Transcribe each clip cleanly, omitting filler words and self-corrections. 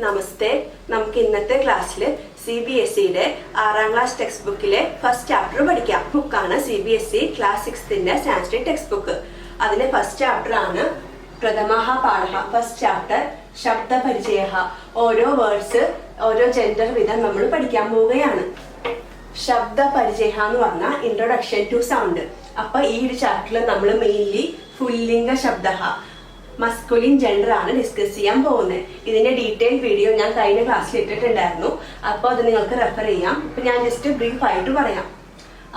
നമസ്തേ. നമുക്ക് ഇന്നത്തെ ക്ലാസ്സിൽ CBSEയുടെ 6ാം ക്ലാസ് ടെക്സ്റ്റ് ബുക്കിലെ ഫസ്റ്റ് ചാപ്റ്റർ പഠിക്കാം. ബുക്കാണ് CBSE ക്ലാസ് 6ന്റെ സാൻസ്ക്രിറ്റ് ടെക്സ്റ്റ് ബുക്ക്. അതിലെ ഫസ്റ്റ് ചാപ്റ്റർ ആണ് പ്രഥമഃ പാഠഃ. ഫസ്റ്റ് ചാപ്റ്റർ ശബ്ദ പരിചയഃ. ഓരോ വേർഡ്സ് ഓരോ ജെൻഡർ വിധം നമ്മൾ പഠിക്കാൻ പോവുകയാണ്. ശബ്ദ പരിചയഃ എന്ന് പറഞ്ഞാൽ ഇൻട്രൊഡക്ഷൻ ടു സൗണ്ട്. അപ്പൊ ഈ ഒരു ചാപ്റ്ററിൽ നമ്മൾ മെയിൻലി പുല്ലിംഗ ശബ്ദഃ മസ്കുലിൻ ജെൻഡർ ആണ് ഡിസ്കസ് ചെയ്യാൻ പോകുന്നത്. ഇതിന്റെ ഡീറ്റെയിൽ വീഡിയോ ഞാൻ കഴിഞ്ഞ ക്ലാസ്സിൽ ഇട്ടിട്ടുണ്ടായിരുന്നു. അപ്പോൾ അത് നിങ്ങൾക്ക് റെഫർ ചെയ്യാം. ഇപ്പൊ ഞാൻ ജസ്റ്റ് ബ്രീഫ് ആയിട്ട് പറയാം.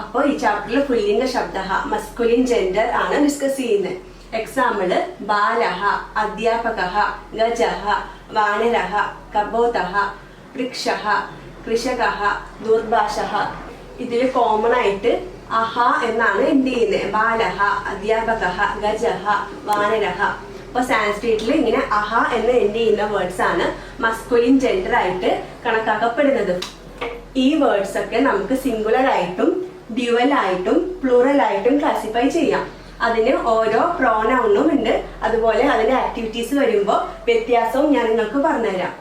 അപ്പോൾ ഈ ചാപ്റ്ററിൽ പുല്ലിംഗ ശബ്ദഃ മസ്കുലിൻ ജെൻഡർ ആണ് ഡിസ്കസ് ചെയ്യുന്നത്. എക്സാമ്പിള് ബാലഃ, അധ്യാപകഃ, ഗജഃ, വാനരഃ, കബോധഃ, വൃക്ഷഃ, കൃഷകഃ, ദുർഭാഷഃ. ഇതിൽ കോമൺ ആയിട്ട് അഹ എന്നാണ് എന്ത് ചെയ്യുന്നത്. ബാലഃ, അധ്യാപകഃ, ഗജഃ, വാനരഃ. അപ്പൊ സാൻസ്ക്രിറ്റിൽ ഇങ്ങനെ അഹ എന്ന് എൻഡ് ചെയ്യുന്ന വേർഡ്സ് ആണ് മസ്കുലിൻ ജെൻഡർ ആയിട്ട് കണക്കാക്കപ്പെടുന്നത്. ഈ വേർഡ്സ് ഒക്കെ നമുക്ക് സിംഗുലർ ആയിട്ടും ഡ്യുവൽ ആയിട്ടും പ്ലൂറൽ ആയിട്ടും ക്ലാസിഫൈ ചെയ്യാം. അതിന് ഓരോ പ്രോനൗണും ഉണ്ട്. അതുപോലെ അതിന്റെ ആക്ടിവിറ്റീസ് വരുമ്പോൾ വ്യത്യാസവും ഞാൻ നിങ്ങൾക്ക് പറഞ്ഞുതരാം.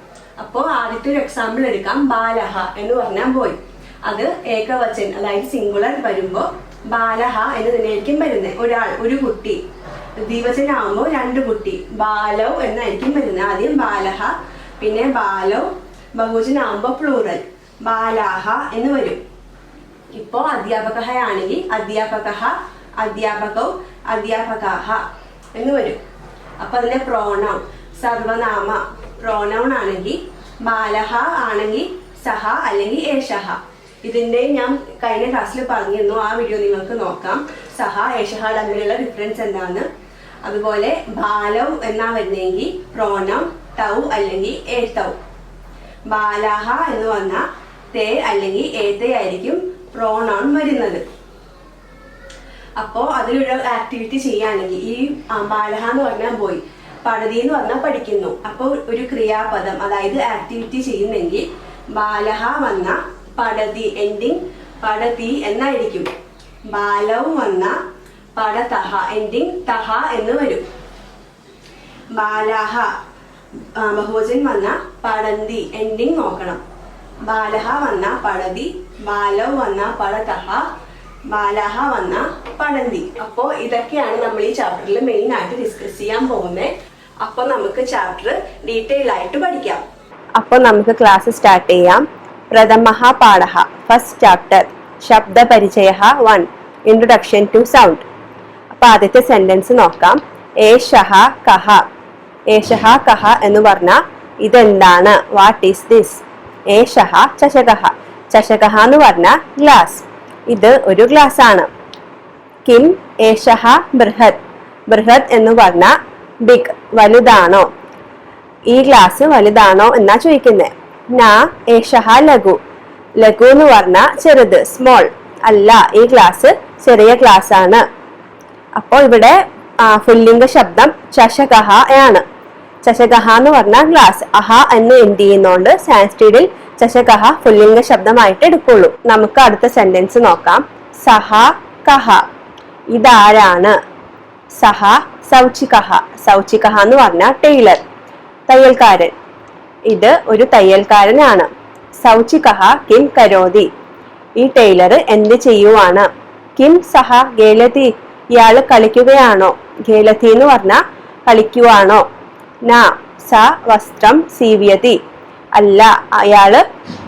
അപ്പോൾ ആദ്യത്തെ ഒരു എക്സാമ്പിൾ എടുക്കാം. ബാലഹ എന്ന് പറഞ്ഞാൽ ബോയ്. അത് ഏകവചൻ അതായത് സിംഗുലർ വരുമ്പോ ബാലഹ എന്ന് തന്നെയായിരിക്കും വരുന്നത്. ഒരാൾ, ഒരു കുട്ടി. ദ്വിവചനാകുമ്പോൾ രണ്ട് കുട്ടി. ബാലവ് എന്നായിരിക്കും വരുന്നത്. ആദ്യം ബാലഹ, പിന്നെ ബാലവ്. ബഹുവചനാകുമ്പോൾ പ്ലൂറൽ ബാലാഹ എന്ന് വരും. ഇപ്പോ അധ്യാപക ആണെങ്കിൽ അധ്യാപകഃ, അധ്യാപകൗ, അധ്യാപകാഹ എന്ന് വരും. അപ്പൊ അതിന്റെ പ്രോനൗൺ സർവനാമ പ്രോനൗൺ ആണെങ്കിൽ ബാലഹ ആണെങ്കിൽ സഹ അല്ലെങ്കിൽ ഏഷഹ. ഇതിന്റെ ഞാൻ കഴിഞ്ഞ ക്ലാസ്സിൽ പറഞ്ഞിരുന്നു. ആ വീഡിയോ നിങ്ങൾക്ക് നോക്കാം. സഹ ഏഷഹ തമ്മിലുള്ള ഡിഫറൻസ് എന്താണ്. അതുപോലെ ബാലവ് എന്നാ വരുന്നെങ്കിൽ പ്രോനൗൺ ടൗ അല്ലെങ്കിൽ ഏതൗ. ബാലാഹ എന്ന് പറഞ്ഞാൽ തേ അല്ലെങ്കിൽ ഏതേ ആയിരിക്കും പ്രോനൗൺ വരുന്നത്. അപ്പോ അതിലൊരു ആക്ടിവിറ്റി ചെയ്യുകയാണെങ്കിൽ ഈ ബാലഹ എന്ന് പറഞ്ഞാൽ പോയി, പടതി എന്ന് പറഞ്ഞാൽ പഠിക്കുന്നു. അപ്പോൾ ഒരു ക്രിയാപദം അതായത് ആക്ടിവിറ്റി ചെയ്യുന്നെങ്കിൽ ബാലഹ വന്ന പടതി എൻഡിങ് പടതി എന്നായിരിക്കും. ബാലവ് വന്ന പടതഹ എൻഡിങ് തഹ എന്ന് വരും. ബാലാഹ ബഹുവചൻ വന്ന പടന്തി എൻഡിങ് നോക്കണം. ബാലഹ വന്ന പടതി, ബാലവ് വന്ന പടതഹ, ബാലഹ വന്ന പടന്തി. അപ്പോ ഇതൊക്കെയാണ് നമ്മൾ ഈ ചാപ്റ്ററിൽ മെയിൻ ആയിട്ട് ഡിസ്കസ് ചെയ്യാൻ പോകുന്നത്. അപ്പൊ നമുക്ക് ചാപ്റ്റർ ഡീറ്റെയിൽ ആയിട്ട് പഠിക്കാം. അപ്പൊ നമുക്ക് ക്ലാസ് സ്റ്റാർട്ട് ചെയ്യാം. പ്രഥമഃ പാഠഃ ഫസ്റ്റ് ചാപ്റ്റർ ശബ്ദ പരിചയഃ 1 ഇൻട്രൊഡക്ഷൻ ടു സൗണ്ട്. അപ്പൊ ആദ്യത്തെ സെന്റൻസ് നോക്കാം. ഏഷഃ കഹ. ഏഷഃ കഹ എന്ന് പറഞ്ഞാൽ ഇതെന്താണ്, വാട്ട് ഈസ് ദിസ്. ഏഷഃ ചഷകഃ. ചഷകഃ എന്ന് പറഞ്ഞാൽ ഗ്ലാസ്. ഇത് ഒരു ഗ്ലാസ് ആണ്. കിം ഏഷഃ ബൃഹത്. ബൃഹത് എന്ന് പറഞ്ഞാൽ ബിഗ്, വലുതാണോ. ഈ ഗ്ലാസ് വലുതാണോ എന്നാ ചോദിക്കുന്നത്. നാ ഏഷഃ ലഘു. ലഘു എന്ന് പറഞ്ഞാൽ ചെറുത്, സ്മോൾ. അല്ല, ഈ ഗ്ലാസ് ചെറിയ ഗ്ലാസ് ആണ്. അപ്പോൾ ഇവിടെ പുല്ലിംഗ ശബ്ദം ചഷകഃ ആണ്. ചഷകഃ എന്ന് പറഞ്ഞാൽ ഗ്ലാസ്. അഹ എന്ന് എൻഡ് ചെയ്യുന്നോണ്ട് സാൻസ്ക്രിറ്റിൽ ചഷകഃ പുല്ലിംഗ ശബ്ദമായിട്ട് എടുക്കുള്ളൂ. നമുക്ക് അടുത്ത സെന്റൻസ് നോക്കാം. സഹ കഹ. ഇതാരാണ്. സഹ സൗചികഃ. സൗചികഃ എന്ന് പറഞ്ഞാൽ ടൈലർ, തയ്യൽക്കാരൻ. ഇത് ഒരു തയ്യൽക്കാരനാണ്. സൗചികഃ കിം കരോതി. ഈ ടൈലർ എന്ത് ചെയ്യുവാണ്. കിം സഹ ഗേലതി. ഇയാള് കളിക്കുകയാണോ. ഗേലതി എന്ന് പറഞ്ഞാൽ കളിക്കുവാണോ. ന സ വസ്ത്രം സീവ്യതി. അല്ല, അയാള്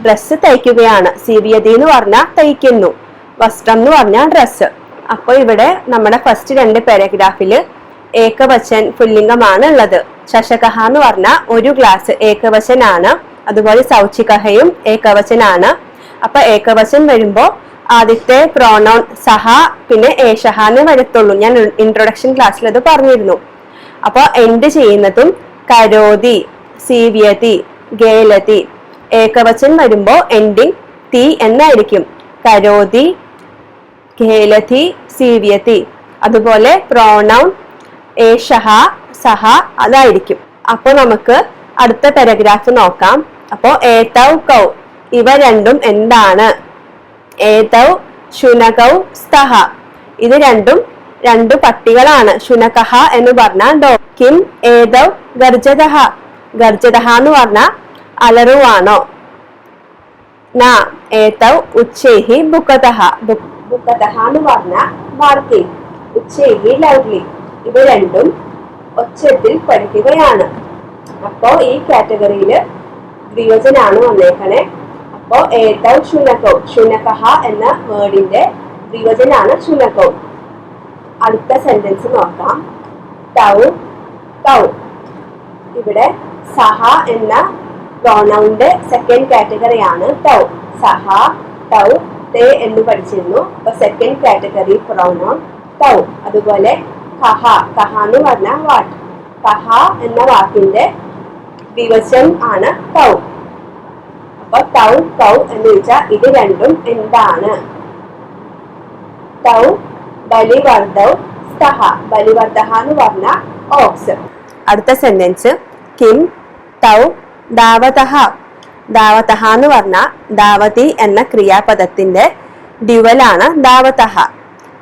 ഡ്രസ്സ് തയ്ക്കുകയാണ്. സീവ്യതി എന്ന് പറഞ്ഞാൽ തയ്ക്കുന്നു, വസ്ത്രം എന്ന് പറഞ്ഞാൽ ഡ്രസ്സ്. അപ്പൊ ഇവിടെ നമ്മുടെ ഫസ്റ്റ് 2 പാരഗ്രാഫില് ഏകവചൻ പുല്ലിംഗമാണ് ഉള്ളത്. ചഷകഃ എന്ന് പറഞ്ഞാൽ ഒരു ഗ്ലാസ് ഏകവചനാണ്. അതുപോലെ സൗചികഹയും ഏകവചനാണ്. അപ്പൊ ഏകവചൻ വരുമ്പോ ആദ്യത്തെ പ്രോനൗൺ സഹ പിന്നെ ഏഷഃ എന്ന് വരത്തുള്ളൂ. ഞാൻ ഇൻട്രൊഡക്ഷൻ ക്ലാസ്സിൽ അത് പറഞ്ഞിരുന്നു. അപ്പൊ എൻഡ് ചെയ്യുന്നതും കരോതി, സീവ്യതി, ഗേലതി. ഏകവചൻ വരുമ്പോ എൻഡിങ് തി എന്നായിരിക്കും. കരോതി, ഗേലതി, സീവ്യതി. അതുപോലെ പ്രോനൗൺ ഏഷഃ സഹ അതായിരിക്കും. അപ്പൊ നമുക്ക് അടുത്ത പാരഗ്രാഫ് നോക്കാം. അപ്പോ ഏതൗ കൗ. ഇവ രണ്ടും എന്താണ്. ഏതൗ ശുനകൗ സ്തഃ. ഇത് രണ്ടും 2 പട്ടികളാണ്. ശുനകഃ എന്ന് പറഞ്ഞാൽ ഡോഗ്. കിം ഏതൗ ഗർജതഃ. ഗർജതഃ എന്ന് പറഞ്ഞാൽ അലറുവാണോ? ന ഏതൗ ഉച്ചൈഹി ബുക്കതഹ. ബുക്കതഹ എന്ന് പറഞ്ഞാൽ ബാർക്കിംഗ്, ഉച്ചൈഹി ലൗഡ്ലി. ഇവ രണ്ടും ഒച്ചത്തിൽ പഠിക്കുകയാണ്. അപ്പോ ഈ കാറ്റഗറിയില് ദ്വിവചനാണ് വന്നേക്കണേ. അപ്പോ ഏതൗ ശുനകൗ, ശുനകഹ എന്ന വേർഡിന്റെ ദ്വിവചനാണ് ശുനകൗ. അടുത്ത സെന്റൻസ് നോക്കാം. തൗ തൗ. ഇവിടെ സഹ എന്ന പ്രോനൗണിന്റെ സെക്കൻഡ് കാറ്റഗറിയാണ് തൗ. സഹ, തൗ, തേ എന്ന് പഠിച്ചിരുന്നു. അപ്പൊ സെക്കൻഡ് കാറ്റഗറി പ്രോനൗൺ തൗ. അതുപോലെ കഹ, കഹ എന്ന് പറഞ്ഞാൽ വാട്ട്. കഹ എന്ന വാക്കിന്റെ ദ്വിവചനം ആണ് തൗ. അപ്പൊ തൗ കൗ എന്ന് വെച്ചാൽ ഇത് രണ്ടും എന്താണ്? തൗ ബലിവർദ്ധൗ സ്തഹ. ബലിവർദ്ധഹ എന്ന് പറഞ്ഞ ഓക്സ്. അടുത്ത സെന്റൻസ് കിം തൗ ദാവതഹ. ദാവതഹ എന്ന് പറഞ്ഞ ദാവതി എന്ന ക്രിയാപദത്തിന്റെ ഡ്യുവലാണ് ദാവതഹ.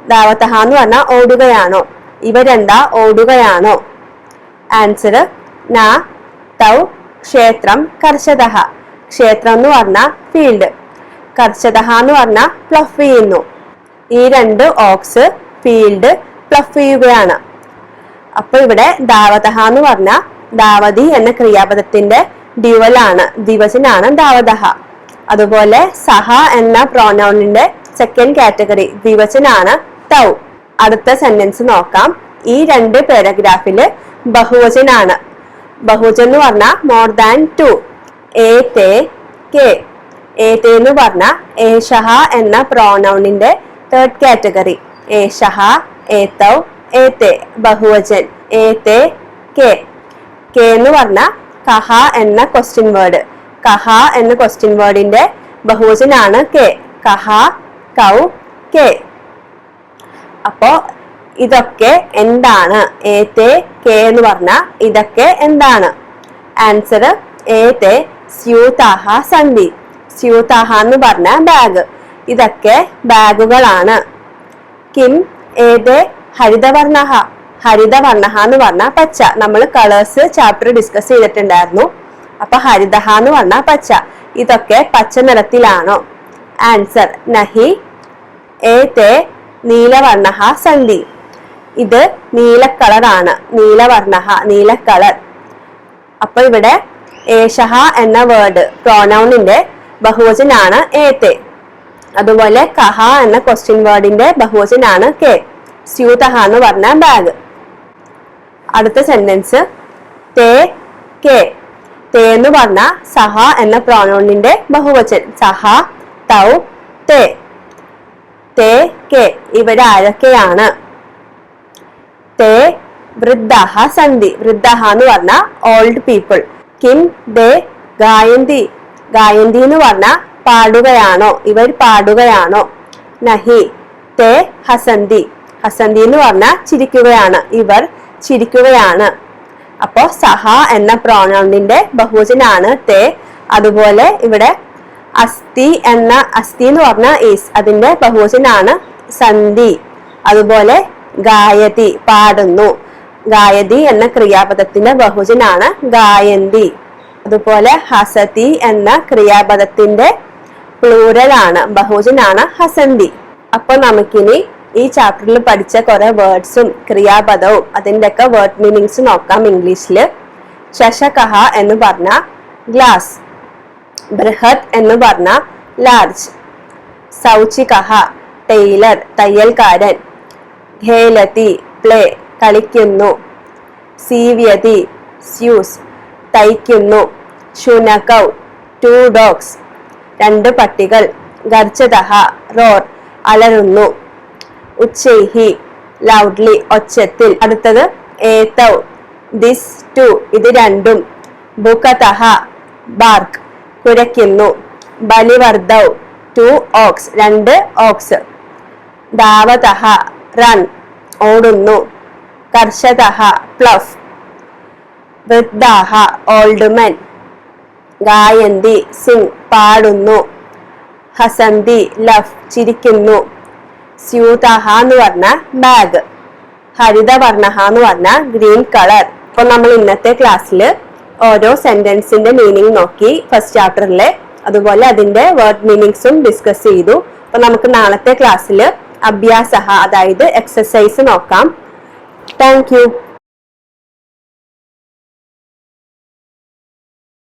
ദാവതഹ എന്ന് പറഞ്ഞാൽ ഓടുകയാണോ? ഇവ രണ്ടാ ഓടുകയാണോ? ആൻസർ ന തൗ ക്ഷേത്രം കർഷതഹ. ക്ഷേത്രം എന്ന് പറഞ്ഞ ഫീൽഡ്, കർഷതഹ എന്ന് പറഞ്ഞ പ്ലഫ് ചെയ്യുന്നു. ഈ രണ്ട് ഓക്സ് ഫീൽഡ് പ്ലഫ് ചെയ്യുകയാണ്. അപ്പൊ ഇവിടെ ദാവതഹ എന്ന് പറഞ്ഞ ദാവതി എന്ന ക്രിയാപദത്തിന്റെ ഡ്യുവലാണ്, ദ്വിവചനാണ് ദാവതഹ. അതുപോലെ സഹ എന്ന പ്രോനൗണിന്റെ സെക്കൻഡ് കാറ്റഗറി ദ്വിവചനാണ് തൗ. അടുത്ത സെന്റൻസ് നോക്കാം. ഈ രണ്ട് പാരഗ്രാഫില് ബഹുവചനാണ്. ബഹുവചൻ എന്ന് പറഞ്ഞാൽ മോർ ദാൻ ടു. ഏ തേ കെ. ഏ തേ എന്ന് പറഞ്ഞ ഏഷഹ എന്ന പ്രോനൗണിന്റെ തേർഡ് കാറ്റഗറി. ഏഷഹ, ഏതൗ, ഏതേ ബഹുവചൻ. ഏ തേ കെ. കെ എന്ന് പറഞ്ഞ കഹ എന്ന ക്വസ്റ്റ്യൻ വേർഡ്. കഹ എന്ന ക്വസ്റ്റ്യൻ വേർഡിന്റെ ബഹുവചനാണ് കെ. കഹ, കൗ, കെ. അപ്പോ ഇതൊക്കെ എന്താണ്? ഏതേ കെ എന്ന് പറഞ്ഞ ഇതൊക്കെ എന്താണ്? ആൻസർ ഏതേ സ്യൂതാഹ സന്ധി. സ്യൂതാഹ എന്ന് പറഞ്ഞ ബാഗ്. ഇതൊക്കെ ബാഗുകളാണ്. കിം ഏതേ ഹരിതവർണ്ണഹ. ഹരിതവർണ്ണഹ എന്ന് പറഞ്ഞ പച്ച. നമ്മൾ കളേഴ്സ് ചാപ്റ്റർ ഡിസ്കസ് ചെയ്തിട്ടുണ്ടായിരുന്നു. അപ്പൊ ഹരിതഹ എന്ന് പറഞ്ഞ പച്ച. ഇതൊക്കെ പച്ച നിറത്തിലാണോ? ആൻസർ നഹി ഏതേ നീലവർണ്ണഹ സന്ധി. ഇത് നീല കളറാണ്. നീലവർണ്ണഹ, നീല കളർ. അപ്പൊ ഇവിടെ ഏഷഹ എന്ന വേർഡ് പ്രോനൗണിന്റെ ബഹുവചനാണ് ഏതേ. അതുപോലെ കഹ എന്ന ക്വസ്റ്റ്യൻ വേർഡിന്റെ ബഹുവചനാണ് കെ. സ്യൂതഹ എന്ന് പറഞ്ഞ ബാഗ്. അടുത്ത സെന്റൻസ് തേ കെ. തേ എന്ന് പറഞ്ഞ സഹ എന്ന പ്രോനൗണിന്റെ ബഹുവചൻ. സഹ, തൗ, തേ. തേ കെ. ഇവിടെ ആരൊക്കെയാണ്? തേ വൃദ്ധഹ സന്ധി. വൃദ്ധഹ എന്ന് പറഞ്ഞ ഓൾഡ് പീപ്പിൾ. കിം ദേ ഗായന്തി. ഗായന്തി എന്ന് പറഞ്ഞ പാടുകയാണോ? ഇവർ പാടുകയാണോ? നഹി തേ ഹസന്തി. ഹസന്തി എന്ന് പറഞ്ഞ ചിരിക്കുകയാണ്. ഇവർ ചിരിക്കുകയാണ്. അപ്പോ സഹ എന്ന പ്രോനൗണിന്റെ ബഹുവചനാണ് തേ. അതുപോലെ ഇവിടെ അസ്ഥി എന്ന അസ്ഥി എന്ന് പറഞ്ഞ ഈസ്, അതിന്റെ ബഹുവചനാണ് സന്ധി. അതുപോലെ ഗായതി പാടുന്നു. ഗായതി എന്ന ക്രിയാപദത്തിന്റെ ബഹുവചനാണ് ഗായന്തി. അതുപോലെ ഹസതി എന്ന ക്രിയാപദത്തിന്റെ പ്ലൂരലാണ്, ബഹുവചനാണ് ഹസന്തി. അപ്പൊ നമുക്കിനി ഈ ചാപ്റ്ററിൽ പഠിച്ച കുറെ വേർഡ്സും ക്രിയാപദവും അതിന്റെ ഒക്കെ വേർഡ് മീനിങ്സ് നോക്കാം ഇംഗ്ലീഷില്. ശശകഹ എന്ന് പറഞ്ഞ ഗ്ലാസ്. ബൃഹത് എന്ന് പറഞ്ഞ ലാർജ്. സൗചികഹ ടൈലർ, തയ്യൽക്കാരൻ. ഖേലതി പ്ലേ, കളിക്കുന്നു. സീവ്യതി സ്യൂസ്, തയ്ക്കുന്നു. ശുനകൗ ടു ഡോഗ്സ്, രണ്ട് പട്ടികൾ. ഗർജതഹ റോർ, അലറുന്നു. ഉച്ചൈഹി ലൗഡ്ലി, ഒച്ചത്തിൽ. അടുത്തത് ഏതൗ ദിസ് ടു, ഇത് രണ്ടും. ബുകതഹ ബാർക്ക്, കുരയ്ക്കുന്നു. ബലിവർദ്ധൗ ടു ഓക്സ്, രണ്ട് ഓക്സ്. ദാവതഹ റൺ, ഓടുന്നു. കർഷതഹ പ്ലഫ്. വൃദ്ധാഹ ഓൾഡ് മെൻ. ഗായന്തി സിംഗ്, പാടുന്നു. ഹസന്തി ലഫ്, ചിരിക്കുന്നു. സ്യൂതഹ എന്ന് പറഞ്ഞ ബാഗ്. ഹരിതവർണ്ണഹ എന്ന് പറഞ്ഞ ഗ്രീൻ കളർ. അപ്പൊ നമ്മൾ ഇന്നത്തെ ക്ലാസ്സിൽ ഓരോ സെന്റൻസിന്റെ മീനിങ് നോക്കി ഫസ്റ്റ് ചാപ്റ്ററിലെ. അതുപോലെ അതിന്റെ വേർഡ് മീനിങ്സും ഡിസ്കസ് ചെയ്തു. അപ്പൊ നമുക്ക് നാളത്തെ ക്ലാസ്സിൽ അഭ്യാസ, അതായത് എക്സസൈസ് നോക്കാം. Thank you.